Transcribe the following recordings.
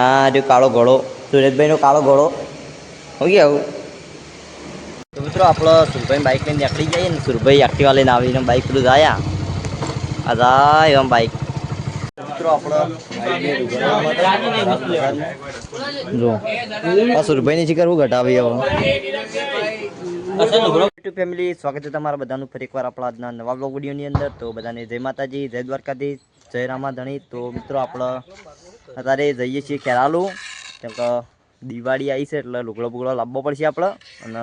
આ જો કાળો ઘોડો, સુરેશભાઈનો કાળો ઘોડો હો ગયા આવું. તો મિત્રો આપણો સુરભાઈ બાઇક લઈને નીકળી જઈએ ને, સુરભાઈ એક્ટિવા લઈને આવીને બાઇક પેલું જાય આ જાય એમ બાઇક. મિત્રો આપણો જો આ સુરભાઈની શિકાર હું ઘટાવી હવે. યુટ્યુબ ફેમિલી, સ્વાગત છે તમારા બધાનું ફરી એકવાર આપણા આજના નવા બ્લોગ વિડીયોની અંદર. તો બધાને જય માતાજી, જય દ્વારકાધીશ, જય રામાધણી. તો મિત્રો આપણે અત્યારે જઈએ છીએ ખેરાલુ, કેમ કે દિવાળી આવી છે એટલે લુગડો બુગડો લાવવો પડશે આપણે. અને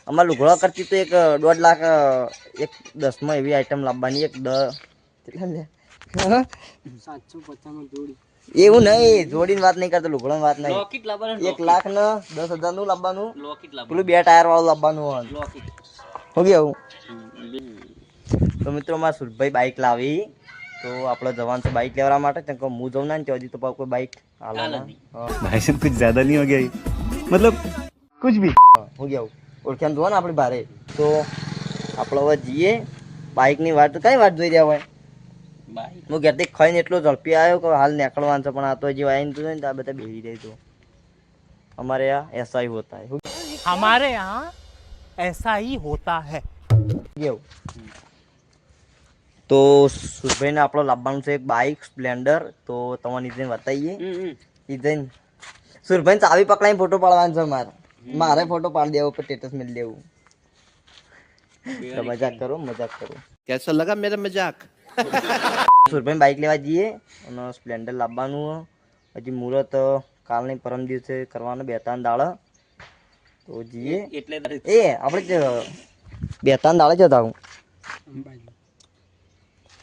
અમારે લુગડો કરતી તો એક 1.5 લાખ એક 10માં એવી આઈટમ લાવવાની. એક 750 જોડી એવું નહીં, જોડીની વાત નહીં કરતો, લુગડાની વાત નહીં. 1,10,000 નું લાવવાનું, પેલું 2 ટાયર વાળું લાવવાનું હો ગયા. તો મિત્રો મારા સુરભાઈ બાઇક લાવી, તો આપણે જવાનું છે બાઇક લેવા માટે. કેમ કે હું જઉં ના ને હજી તો કોઈ બાઇક भाई साहब कुछ ज्यादा नहीं हो गया ये? मतलब कुछ भी હો ગયા. ઓળખ્યા જોવા ને આપણી ભારે. તો આપણે હવે જઈએ બાઇકની વાત. કઈ વાત જોઈ રહ્યા હોય? હું ઘેરથી ખાઈને એટલો ઝડપી આવ્યો કે હાલ નીકળવાનું છે, પણ આ તો હજી આવીને જોયું ને આ બધા બેસી રહી. તો અમારે यहाँ ऐसा ही होता है, हमारे यहाँ ऐसा ही होता है. તો સુરભાઈને આપણો લાવવાનું છે એક બાઇક સ્પ્લેન્ડર. તો તમને ઈજન બતાવીએ. ઈજન સુરભાઈ ચાવી પકડાઈને ફોટો પાડવાનો છે મારે ફોટો પાડી દેવો, સ્ટેટસ મેળ દેવું. મજાક કરો, મજાક કરો. कैसा लगा मेरा मजाक? સુરભાઈ બાઇક લેવા જઈએ અને સ્પ્લેન્ડર લાવવાનું. હજી મુહૂર્ત કાલ નહીં પરમ દિવસે કરવાનો, 2-3 દાડા. તો જઈએ એટલે એ આપણે 2-3 દાડા જતા હું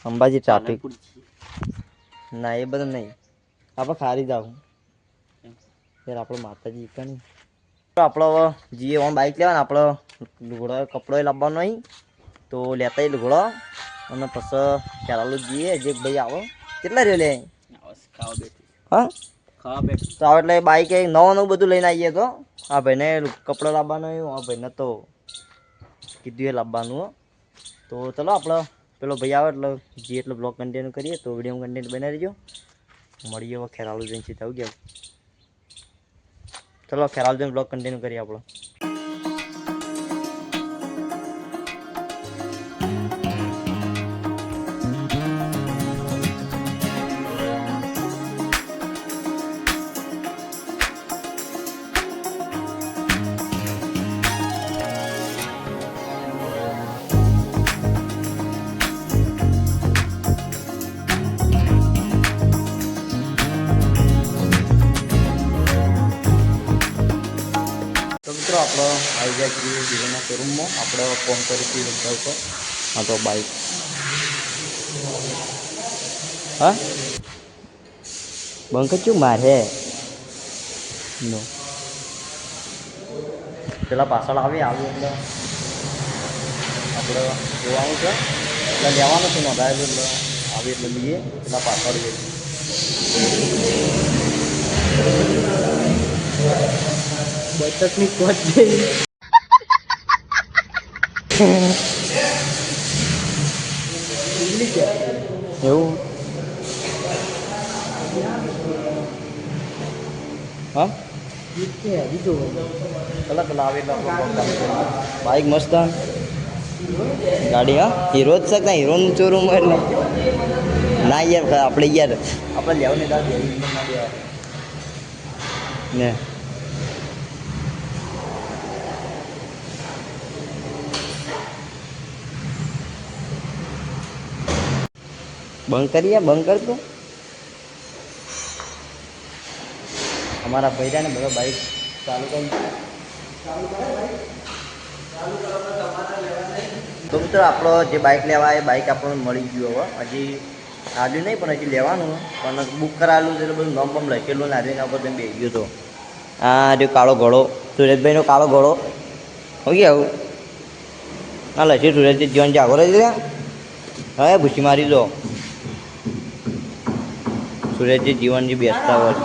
અંબાજી. ટ્રાફિક ના એ બધું નહીં, આપણે ખારી જાવ યાર, આપણે માતાજી કની. આપણો જઈએ ઓન બાઇક લેવા ને, આપણો લુગડો કપડો લાવવાનો નહીં. તો લેતા લુગડો અને પછી ખેરાલુ જઈએ. જે ભાઈ આવો કેટલા રહ્યો લે હા તો આવે એટલે બાઇક નવું બધું લઈને આવીએ. તો આ ભાઈને કપડો લાવવાનો, આ ભાઈને તો કીધું એ લાવવાનું. તો ચલો આપણે પેલો ભાઈ આવે એટલે જે એટલો બ્લોગ કન્ટિન્યુ કરીએ. તો વિડીયો કન્ટેન્ટ બનાવી દેજો. મળીએ હવે ખેરાલુ જઈને સીધા આવી ગયા. ચલો ખેરાલુ જઈને બ્લોગ કન્ટિન્યુ કરીએ આપણો. મિત્રો આપણે આવી ગયા છીએ હીરોના શોરૂમમાં. આપણે ફોન કરીશું બધા ઉપર. હા તો બાઇક હા બંધ શું મારે નો પેલા પાછળ આવી એટલે આપણે જોવાનું છે, એટલે લેવાનું છે નોંધાયેલું. એટલે આવી એટલે લઈએ. પેલા પાછળ જઈએ બચતની કોચ જઈ એવું હા પેલા પેલા આવે બાઇક મસ્ત ગાડી. હા હીરો જ છે ને, હીરોનું શોરૂમ એટલે ના યાર આપણે યાર આપણે લેવાની દાદ ને બંધ કરીએ. બંધ કર તું. અમારા ભૈરાને બધા બાઇક ચાલુ કરી. તો મિત્રો આપણો જે બાઇક લેવા એ બાઇક આપણને મળી ગયું. હવે હજી આવ્યું નહીં, પણ હજી લેવાનું. પણ બુક કરાવેલું છે એટલે બધું નોમ બમ લખેલું ને આજે ઉપર તમે બેસી ગયો. તો આ જો કાળો ઘોડો, સુરેશભાઈનો કાળો ઘોડો હો ગયા આવું. હા લખી સુરેશજી જીવન જાગો રહી ગયા. હવે ભૂસી મારી દો. સુરેશજી જીવનજી બેસતા હોય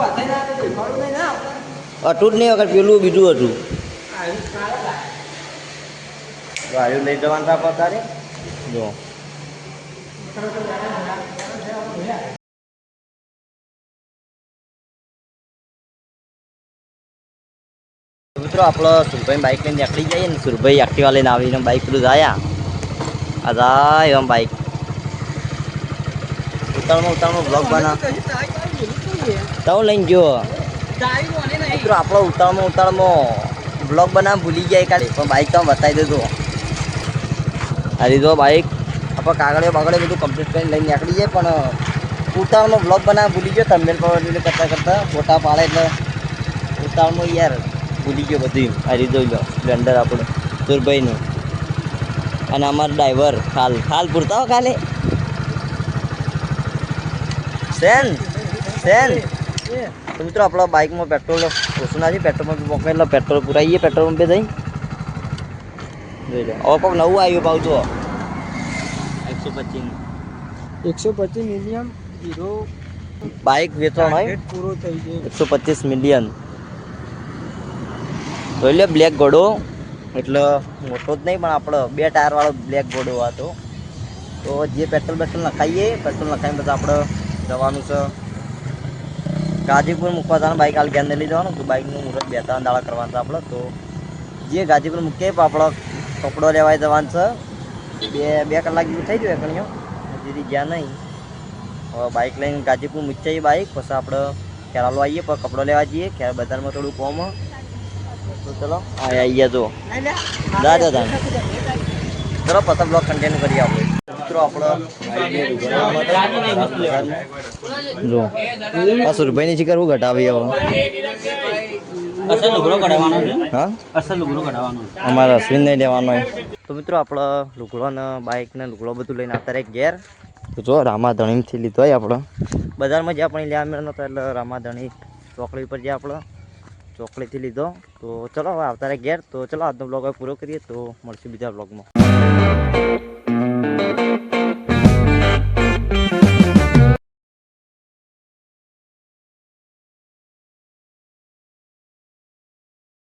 અટું જ નહીં વખત પેલું બીજું હતું. ગાડીઓ લઈ જવાનું હતા તારે જો. મિત્રો આપણો સુરભાઈ બાઇક લઈને નીકળી જઈએ ને સુરભાઈ એક્ટિવા લઈને આવીને બાઇક બધું જાય એમ બાઇક ઉતાળમાં બ્લોગ બના તો લઈને ગયો મિત્રો આપણો ઉતાળમાં બ્લોગ બનાવ ભૂલી ગયા કાલે પણ બાઇક તો બતાવી દેજો આ લીધો બાઇક આપણે કાગળિયો બાગળિયો બધું કમ્પ્લીટ કરીને લઈને નીકળી જાય પણ ઉતાળમાં બ્લોગ બનાવ ભૂલી ગયો થંબનેલ પર કરતાં ફોટા પાડે એટલે ઉતાળમાં યાર ભૂલી ગયો બધું આ લીધો લો સ્પ્લેન્ડર આપણે સુરભાઈનું અને અમારો ડ્રાઈવર ખાલ પૂરતા હો ખાલે સેન તો મિત્રો આપણા બાઇકમાં પેટ્રોલ ઓછું ના છે પેટ્રોલ પંપ મોકલે એટલે પેટ્રોલ પુરાઈએ પેટ્રોલ પંપે જઈ જોઈ લો હવે કોઈક નવું આવ્યું પાવ તો 125 મિલિયન હીરો બાઇક વેચવાનો હોય પૂરો થઈ ગયો 125 મિલિયન જોઈ લે બ્લેક ઘોડો એટલે મોટો જ નહીં પણ આપણો 2 ટાયરવાળો બ્લેક ઘોડો હતો તો જે પેટ્રોલ નખાઈએ પેટ્રોલ નખાઈને બધા આપણે જવાનું છે ગાજીપુર મૂકવા જવાનું બાઇક હાલ ઘેરને લઈ જવાનું તો બાઇકનું મુહૂર્ત 2-3 દાડા કરવાનું છે આપણે તો જે ગાજીપુર મૂકીએ આપણો કપડો લેવાય જવાનું છે 2 કલાક જેવું થઈ ગયું એકણીઓ હજી ગયા નહીં હવે બાઇક લઈને ગાજીપુર મૂકી જઈએ બાઇક પછી આપણે કેરાલો આવીએ પછી કપડો લેવા જઈએ ખેર બજારમાં થોડું કોમ તો ચલો આવીએ જો દાદા ચલો પછી બ્લોગ કન્ટિન્યુ કરીએ આપણે મિત્રો આપણો જો આ સુરભાઈની શિકાર હું ઘટાવી હવે અસલ લુગડો કઢાવવાનો છે હા અસલ લુગડો કઢાવવાનો છે અમારે અશ્વિન નહીં લેવાનો તો મિત્રો આપણે લુગડો ને બાઇક ને લુગડો બધું લઈને આવતા રહે ઘેર તો જો રામાધણીથી લીધો હોય આપણે બજારમાં જ્યાં પણ લેવા મળ્યો નતો એટલે રામાધણી ચોકડી પર જ્યાં આપણે ચોકડીથી લીધો તો ચલો હવે આવતા રહે ઘેર તો ચલો આજનો બ્લોગ હવે પૂરો કરીએ તો મળશું બીજા બ્લોગમાં